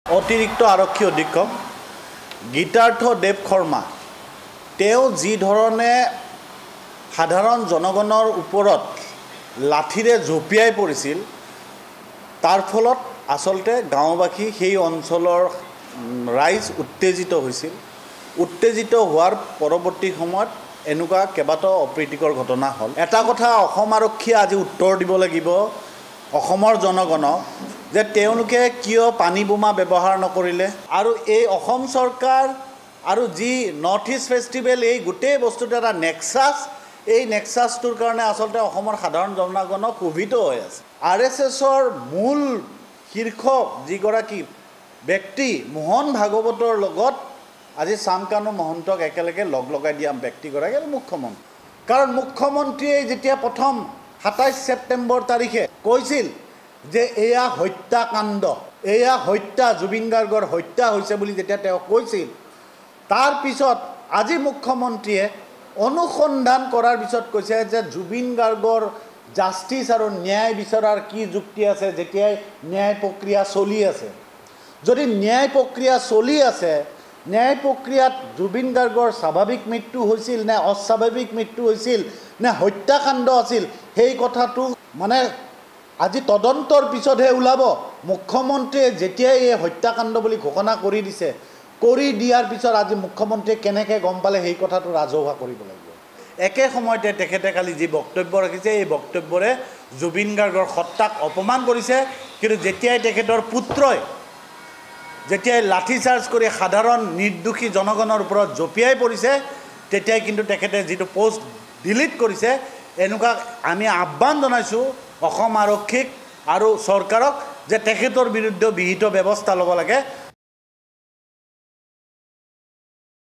অতিৰিক্ত আৰক্ষী অধীক্ষক গীতাৰ্থ দেৱ শৰ্মা তেওঁ যি ধৰণে সাধাৰণ জনগণৰ ওপৰত লাঠিৰে জঁপিয়াই পৰিছিল তাৰ ফলত আচলতে গাঁওবাসী সেই অঞ্চলৰ ৰাইজ উত্তেজিত হৈছিল। উত্তেজিত হোৱাৰ পৰৱৰ্তী সময়ত এনেকুৱা কেইবাটাও অপ্ৰীতিকৰ ঘটনা হ'ল। এটা কথা অসম আৰক্ষীয়ে আজি উত্তৰ দিব লাগিব অসমৰ জনগণক যে তেওঁলোকে কিয় পানী বোমা ব্যৱহাৰ নকৰিলে আৰু এই অসম চৰকাৰ আৰু যি নৰ্থ ইষ্ট ফেষ্টিভেল এই গোটেই বস্তুটো এটা নেক্সাছ, এই নেক্সাছটোৰ কাৰণে আচলতে অসমৰ সাধাৰণ জনগণক শোভিত হৈ আছে। RSSৰ মূল শীৰ্ষ যিগৰাকী ব্যক্তি মোহন ভাগৱতৰ লগত আজি চামকানু মহন্তক একেলগে লগাই দিয়া ব্যক্তিগৰাকী মুখ্যমন্ত্ৰী। কাৰণ মুখ্যমন্ত্ৰীয়ে যেতিয়া প্ৰথম 27 ছেপ্টেম্বৰ তাৰিখে কৈছিল যে এয়া হত্যাকাণ্ড, এয়া হত্যা, জুবিন গাৰ্গৰ হত্যা হৈছে বুলি যেতিয়া তেওঁ কৈছিল, তাৰ পিছত আজি মুখ্যমন্ত্ৰীয়ে অনুসন্ধান কৰাৰ পিছত কৈছে যে জুবিন গাৰ্গৰ জাষ্টিছ আৰু ন্যায় বিচৰাৰ কি যুক্তি আছে যেতিয়াই ন্যায় প্ৰক্ৰিয়া চলি আছে। যদি ন্যায় প্ৰক্ৰিয়া চলি আছে, ন্যায় প্ৰক্ৰিয়াত জুবিন গাৰ্গৰ স্বাভাৱিক মৃত্যু হৈছিল নে অস্বাভাৱিক মৃত্যু হৈছিল নে হত্যাকাণ্ড আছিল, সেই কথাটো মানে আজি তদন্তৰ পিছতহে ওলাব। মুখ্যমন্ত্ৰীয়ে যেতিয়াই এই হত্যাকাণ্ড বুলি ঘোষণা কৰি দিছে, কৰি দিয়াৰ পিছত আজি মুখ্যমন্ত্ৰীয়ে কেনেকৈ গম পালে সেই কথাটো ৰাজহুৱা কৰিব লাগিব। একে সময়তে তেখেতে কালি যি বক্তব্য ৰাখিছে, এই বক্তব্যৰে জুবিন গাৰ্গৰ সত্তাক অপমান কৰিছে। কিন্তু যেতিয়াই তেখেতৰ পুত্ৰই যেতিয়াই লাঠিচাৰ্জ কৰি সাধাৰণ নিৰ্দোষী জনগণৰ ওপৰত জঁপিয়াই পৰিছে, তেতিয়াই কিন্তু তেখেতে যিটো পোষ্ট ডিলিট কৰিছে। এনেকুৱা আমি আহ্বান জনাইছোঁ অসম আৰক্ষীক আৰু চৰকাৰক যে তেখেতৰ বিৰুদ্ধে বিহিত ব্যৱস্থা ল'ব লাগে।